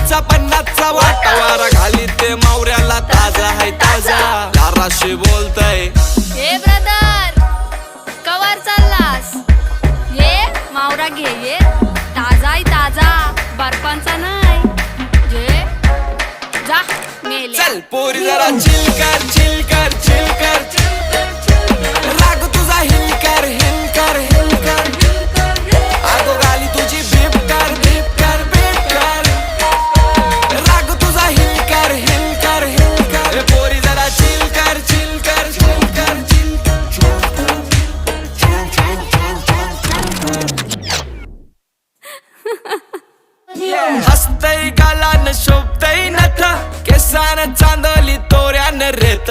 50 50चा वाटा वारा घाली ते मावऱ्याला ताजा है ताजा दाराशी बोलतय ए ब्रदर कवर चाललास ये मावरा घे ये ताजा आहे ताजा बर्फांचा नाही जे जा मेले चल पोरी जरा चिल कर चिल कर चिल कर राग तुझा हिल कर हिल कर हिल कर आगो गाली तुझी बीप कर बीप कर बीप कर राग तुझा हिल कर हिल कर हिल कर पोरी जरा चिल कर चिल कर चिल कर चिल हसतय गालान शोभतय नथ केसान चांदली तोऱ्यान रेत